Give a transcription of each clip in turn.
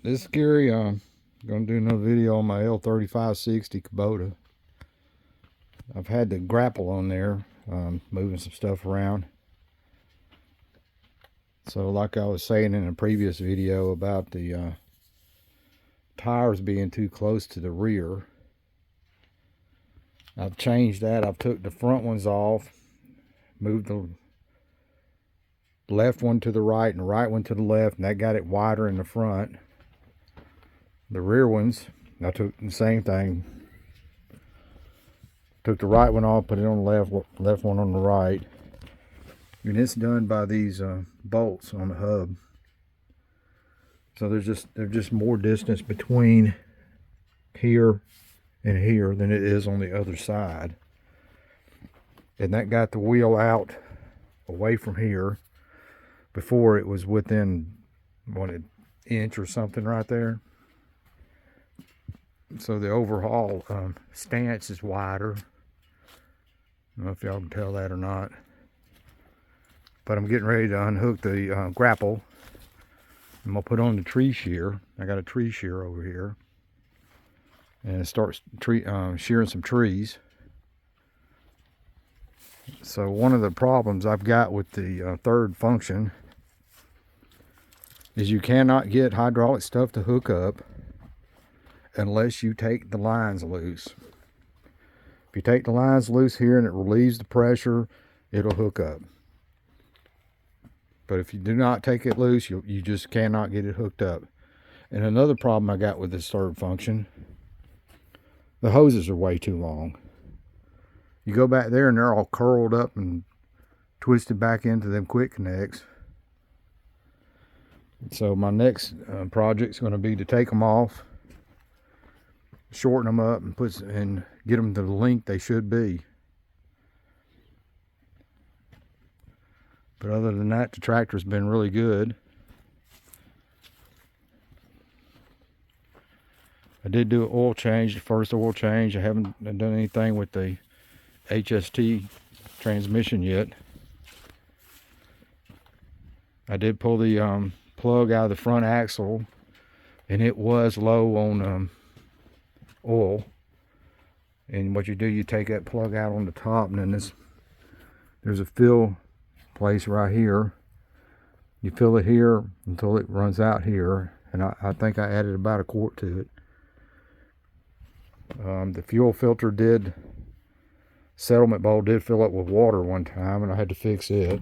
This is Gary. I'm going to do another video on my L3560 Kubota. I've had the grapple on there, moving some stuff around. So like I was saying in a previous video about the tires being too close to the rear, I've changed that. I've took the front ones off, moved the left one to the right and the right one to the left, and that got it wider in the front. The rear ones, I took the same thing. Took the right one off, put it on the left one on the right. And it's done by these bolts on the hub. So there's just more distance between here and here than it is on the other side. And that got the wheel out away from here. Before it was within an inch or something right there. So the overall stance is wider. I don't know if y'all can tell that or not. But I'm getting ready to unhook the grapple. I'm going to put on the tree shear. I got a tree shear over here. And it starts shearing some trees. So one of the problems I've got with the third function is you cannot get hydraulic stuff to hook up unless you take the lines loose. If you take the lines loose here and it relieves the pressure, it'll hook up. But if you do not take it loose, you just cannot get it hooked up. And another problem I got with this third function, the hoses are way too long. You go back there and they're all curled up and twisted back into them quick connects. So my next project is going to be to take them off, shorten them up, and get them to the length they should be. But other than that, the tractor's been really good. I did do an oil change, the first oil change. I haven't done anything with the HST transmission yet. I did pull the plug out of the front axle, and it was low on oil. And what you do, you take that plug out on the top, and then there's a fill place right here. You fill it here until it runs out here, and I think I added about a quart to it. The fuel filter settlement bowl did fill up with water one time, and I had to fix it.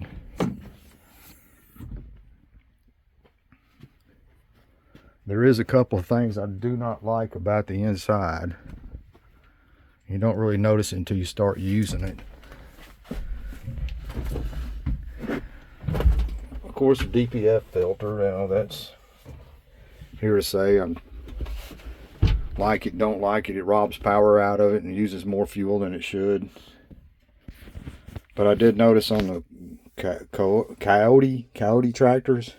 There is a couple of things I do not like about the inside. You don't really notice it until you start using it. Of course, the DPF filter, that's here to say. I'm like it, don't like it. It robs power out of it and uses more fuel than it should. But I did notice on the Coyote tractors,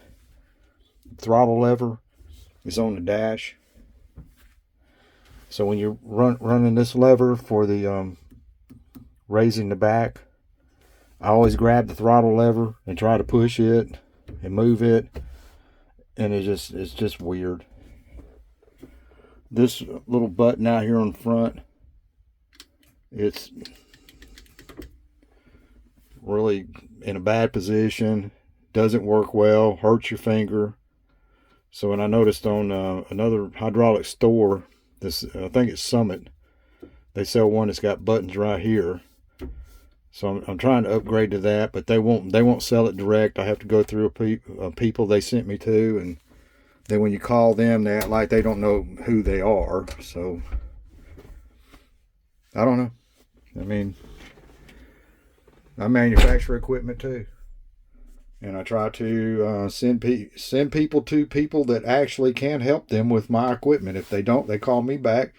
throttle lever is on the dash. So when you're running this lever for the raising the back, I always grab the throttle lever and try to push it and move it, and it's just weird. This little button out here on the front, it's really in a bad position, doesn't work well, hurts your finger. So when I noticed on another hydraulic store, I think it's Summit, they sell one that's got buttons right here. So I'm trying to upgrade to that, but they won't sell it direct. I have to go through people they sent me to, and then when you call them, they act like they don't know who they are. So I don't know. I mean, I manufacture equipment too, and I try to send people to people that actually can help them with my equipment. If they don't, they call me back,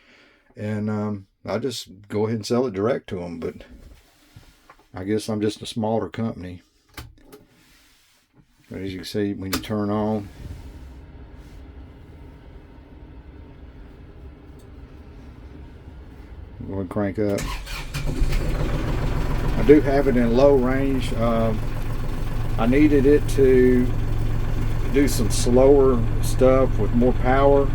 and I just go ahead and sell it direct to them. But I guess I'm just a smaller company. But as you can see, when you turn on, go ahead and crank up. I do have it in low range. I needed it to do some slower stuff with more power.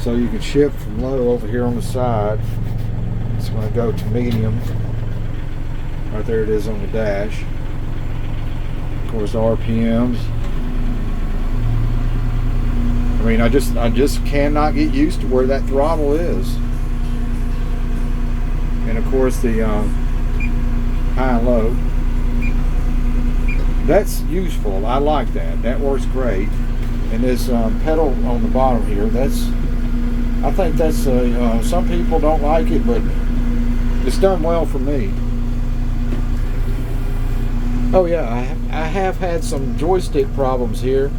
So you can shift from low over here on the side. It's going to go to medium. Right there it is on the dash. Of course, RPMs. I mean, I just cannot get used to where that throttle is. And of course, the high and low. That's useful. I like that. That works great. And this pedal on the bottom here, I think that's some people don't like it, but it's done well for me. Oh yeah, I have had some joystick problems here.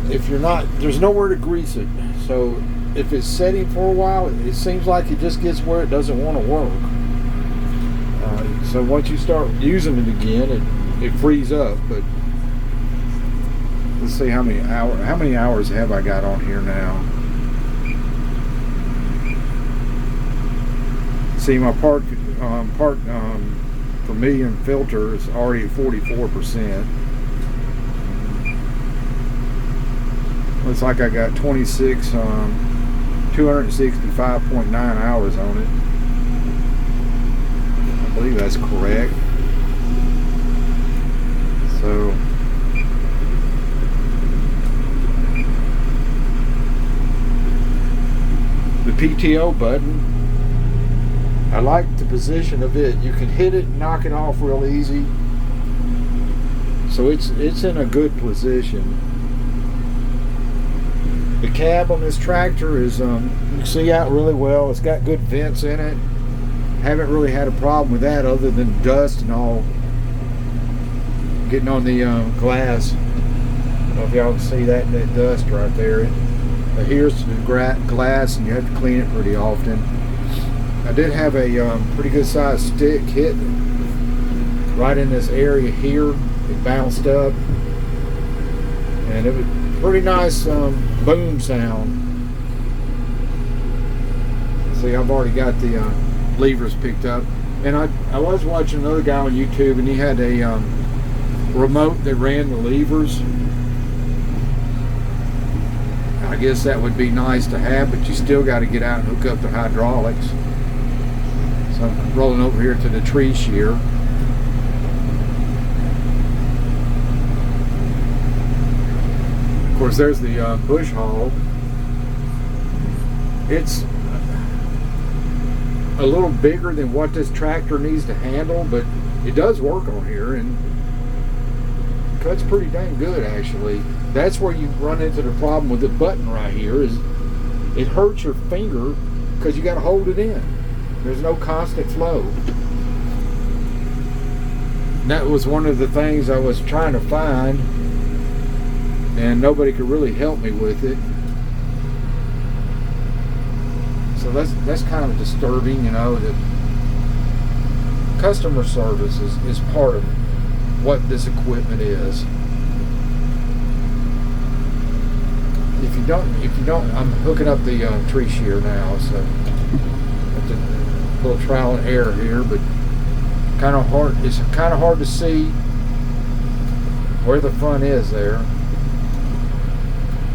If you're not, there's nowhere to grease it. So if it's setting for a while, it seems like it just gets where it doesn't want to work. So once you start using it again, it frees up. But let's see how many hours have I got on here now. See, my part per million filter is already at 44%. Looks like I got 265.9 hours on it. I believe that's correct. So the PTO button, I like the position of it. You can hit it and knock it off real easy. So it's in a good position. The cab on this tractor is, you can see out really well. It's got good vents in it. Haven't really had a problem with that other than dust and all getting on the glass. I don't know if y'all can see that dust right there. It adheres to the glass and you have to clean it pretty often. I did have a pretty good sized stick hit right in this area here. It bounced up and it was pretty nice boom sound. See, I've already got the levers picked up, and I was watching another guy on YouTube, and he had a remote that ran the levers. I guess that would be nice to have, but you still got to get out and hook up the hydraulics. So I'm rolling over here to the tree shear. Of course, there's the bush hog. It's a little bigger than what this tractor needs to handle, but it does work on here and cuts pretty dang good, actually. That's where you run into the problem with the button right here, is it hurts your finger because you got to hold it in. There's no constant flow. And that was one of the things I was trying to find, and nobody could really help me with it. So that's kind of disturbing, you know, that customer service is part of what this equipment is. If you don't, I'm hooking up the tree shear now, so a little trial and error here, but kind of hard. It's kind of hard to see where the front is there. I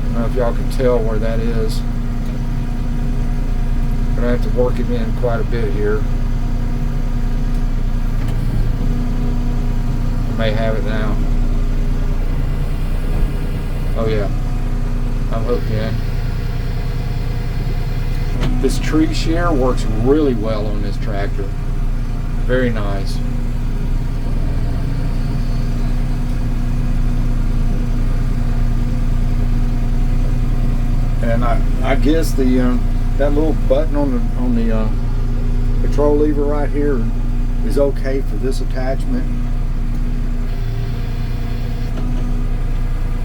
don't know if y'all can tell where that is. But I have to work it in quite a bit here. I may have it now. Oh yeah, I'm hooked in. This tree shear works really well on this tractor. Very nice. And I guess the that little button on the control lever right here is okay for this attachment.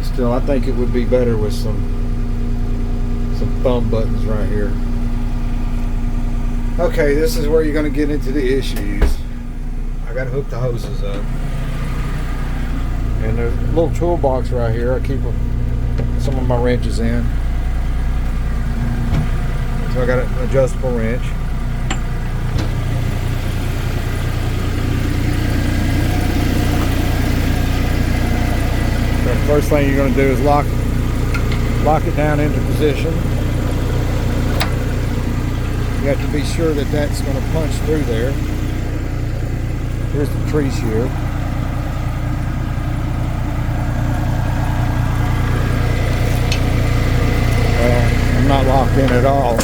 Still, I think it would be better with some thumb buttons right here. Okay, this is where you're going to get into the issues. I got to hook the hoses up, and there's a little toolbox right here. I keep some of my wrenches in. So I got an adjustable wrench. Got First thing you're going to do is lock it down into position. You have to be sure that that's going to punch through there. Here's the tree shear. I'm not locked in at all.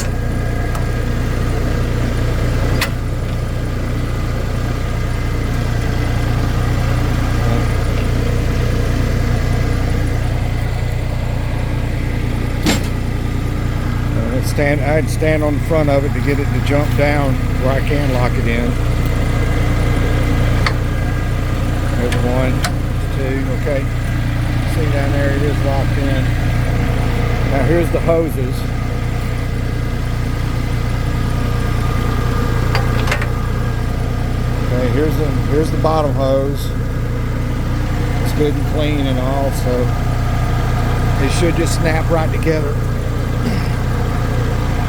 I'd stand on the front of it to get it to jump down where I can lock it in. There's one, two, okay. See down there, it is locked in. Now here's the hoses. Okay, here's the bottom hose. It's good and clean and all, so they should just snap right together.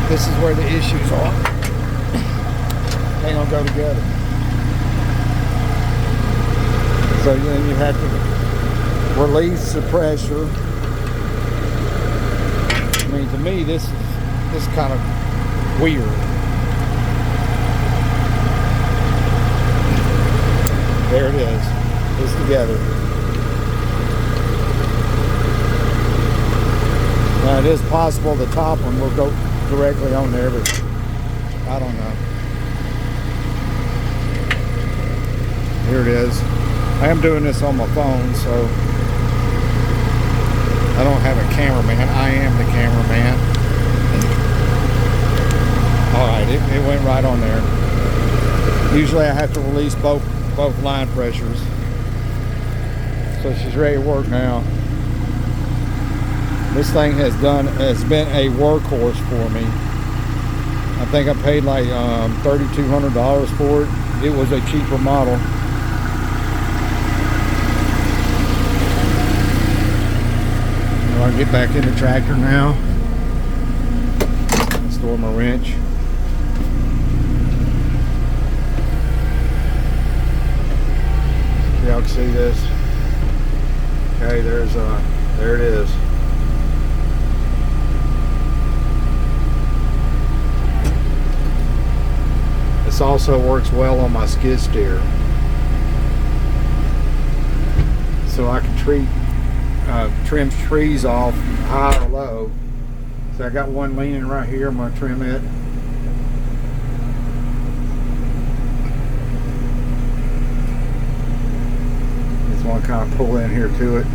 This is where the issues are. They don't go together. So then you have to release the pressure. I mean, to me, this is kind of weird. There it is. It's together. Now it is possible the top one will go directly on there, but I don't know. Here it is. I am doing this on my phone, so I don't have a cameraman. I am the cameraman. Alright, it went right on there. Usually I have to release both line pressures. So she's ready to work now. This thing has been a workhorse for me. I think I paid like $3,200 for it. It was a cheaper model. I'll get back in the tractor now. Store my wrench. Y'all can see this. Okay, there it is. This also works well on my skid steer, so I can trim trees off high or low. So I got one leaning right here. I'm going to trim it. Just want to kind of pull in here to it.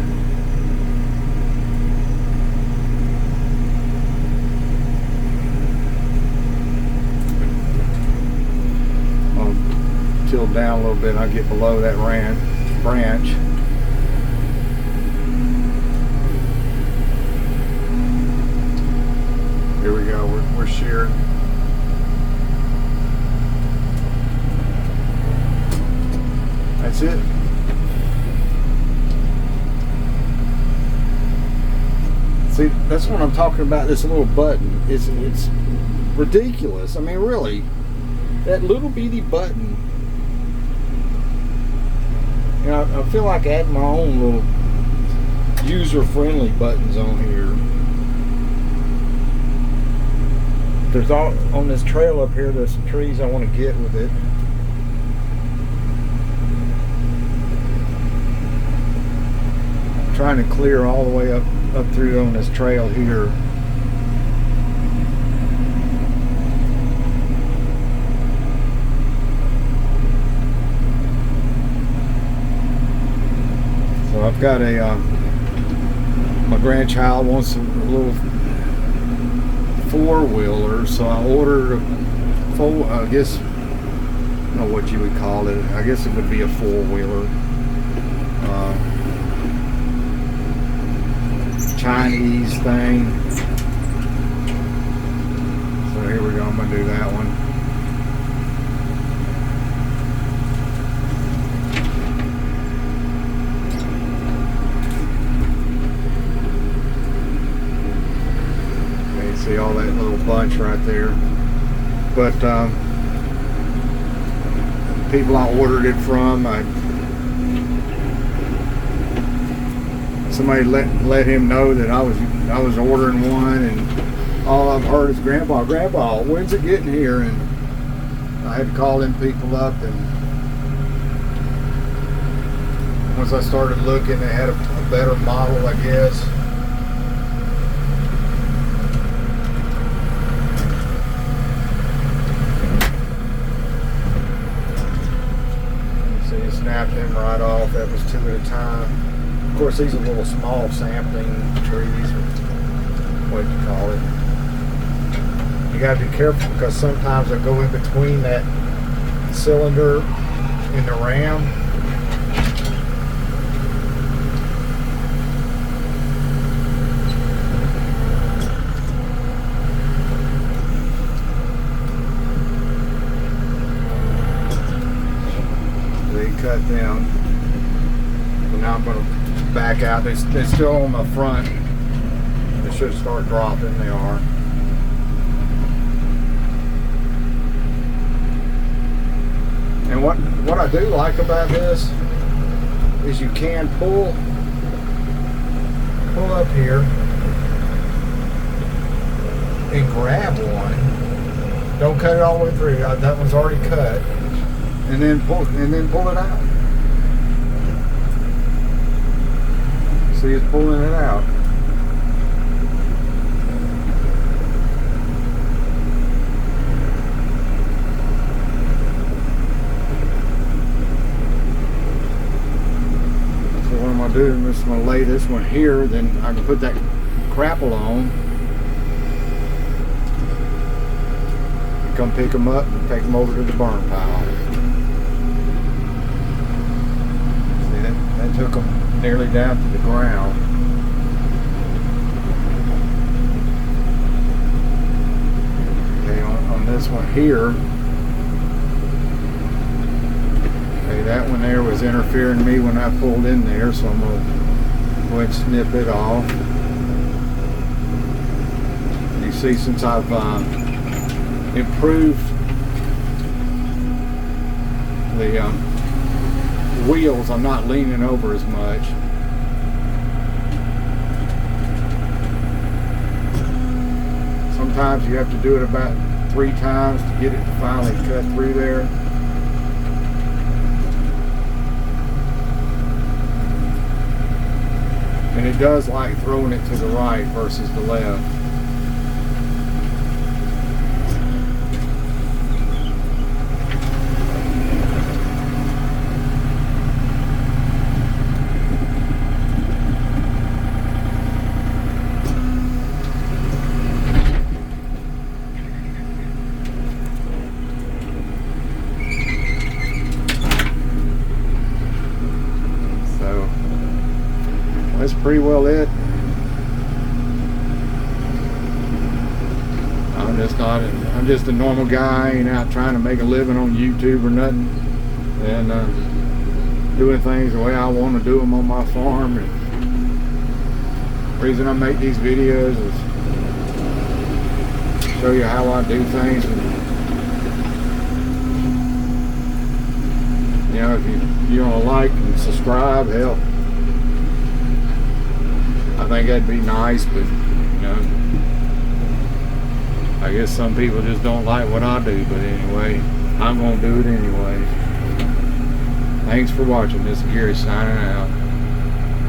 Tilt down a little bit and I'll get below that branch. Here we go, we're shearing. That's it. See, that's what I'm talking about, this little button. It's ridiculous. I mean, really, that little bitty button. You know, I feel like adding my own little user-friendly buttons on here. There's all on this trail up here. There's some trees I want to get with it. I'm trying to clear all the way up through on this trail here. So I've got my grandchild wants a little four-wheeler, so I ordered a I guess, I don't know what you would call it. I guess it would be a four-wheeler. Chinese thing. So here we go, I'm going to do that one. See all that little bunch right there, but people I ordered it from, I somebody let him know that I was ordering one, and all I've heard is Grandpa, when's it getting here? And I had to call them people up, and once I started looking, they had a better model, I guess. So you snapped them right off. That was 2 at a time. Of course, these are little small sampling trees, or what you call it. You got to be careful because sometimes they go in between that cylinder and the ram. They cut them. So now I'm going to back out. They're still on the front. They should start dropping. They are. And what I do like about this is you can pull up here and grab one. Don't cut it all the way through. That one's already cut. And then pull it out. See, it's pulling it out. So what I'm gonna do is I'm gonna lay this one here, then I can put that crapple on. Come pick them up and take them over to the burn pile. See, that took them nearly down to the ground. Okay, on this one here, okay, that one there was interfering me when I pulled in there, so I'm going to go ahead and snip it off. You see, since I've improved the wheels, I'm not leaning over as much. Sometimes you have to do it about 3 times to get it to finally cut through there. And it does like throwing it to the right versus the left. That's pretty well it. I'm just a normal guy, ain't out trying to make a living on YouTube or nothing, and doing things the way I want to do them on my farm. And the reason I make these videos is show you how I do things. And, you know, if you want to like and subscribe, hell, I think that'd be nice, but you know, I guess some people just don't like what I do, but anyway, I'm gonna do it anyway. Thanks for watching. This is Gary signing out.